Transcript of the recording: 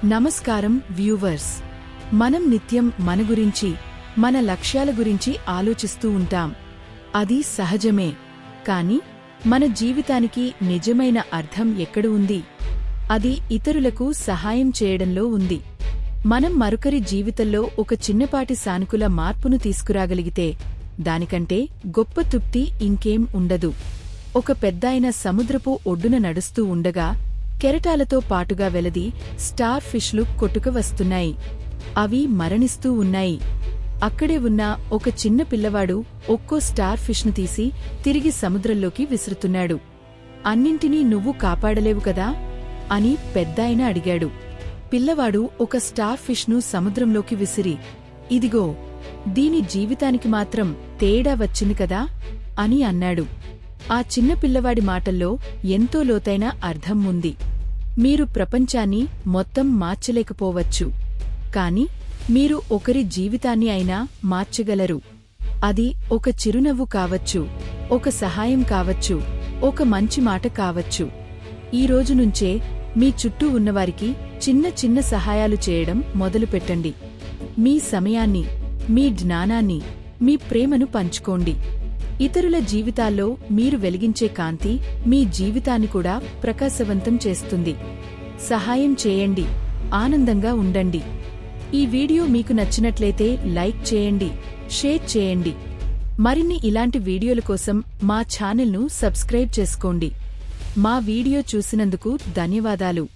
నమస్కారం వ్యూవర్స్. మనం నిత్యం మన గురించి, మన లక్ష్యాల గురించి ఆలోచిస్తూ ఉంటాం. అది సహజమే. కాని మన జీవితానికి నిజమైన అర్థం ఎక్కడ ఉంది? అది ఇతరులకు సహాయం చేయడంలో ఉంది. మనం మరొకరి జీవితంలో ఒక చిన్నపాటి సానుకూల మార్పును తీసుకురాగలిగితే దానికంటే గొప్ప తృప్తి ఇంకేం ఉండదు. ఒక పెద్దాయన సముద్రపు ఒడ్డున నడుస్తూ ఉండగా కెరటాలతో పాటుగా వెలది స్టార్ ఫిష్లు కొట్టుక వస్తున్నాయి. అవి మరణిస్తూ ఉన్నాయి. అక్కడే ఉన్న ఒక చిన్న పిల్లవాడు ఒక్కో స్టార్ ఫిష్ను తీసి తిరిగి సముద్రంలోకి విసురుతున్నాడు. అన్నింటినీ నువ్వు కాపాడలేవు కదా అని పెద్దాయన అడిగాడు. పిల్లవాడు ఒక స్టార్ ఫిష్ను సముద్రంలోకి విసిరి, ఇదిగో, దీని జీవితానికి మాత్రం తేడా వచ్చింది కదా అని అన్నాడు. ఆ చిన్న పిల్లవాడి మాటల్లో ఎంతో లోతైన అర్థం ఉంది. మీరు ప్రపంచాన్ని మొత్తం మార్చలేకపోవచ్చు, కాని మీరు ఒకరి జీవితాన్ని అయినా మార్చగలరు. అది ఒక చిరునవ్వు కావచ్చు, ఒక సహాయం కావచ్చు, ఒక మంచి మాట కావచ్చు. ఈ రోజు నుంచే మీ చుట్టూ ఉన్నవారికి చిన్న చిన్న సహాయాలు చేయడం మొదలుపెట్టండి. మీ సమయాన్ని, మీ జ్ఞానాన్ని, మీ ప్రేమను పంచుకోండి. ఇతరుల జీవితాల్లో మీరు వెలిగించే కాంతి మీ జీవితాన్ని కూడా ప్రకాశవంతం చేస్తుంది. సహాయం చేయండి, ఆనందంగా ఉండండి. ఈ వీడియో మీకు నచ్చినట్లయితే లైక్ చేయండి, షేర్ చేయండి. మరిన్ని ఇలాంటి వీడియోల కోసం మా ఛానల్ను సబ్స్క్రైబ్ చేసుకోండి. మా వీడియో చూసినందుకు ధన్యవాదాలు.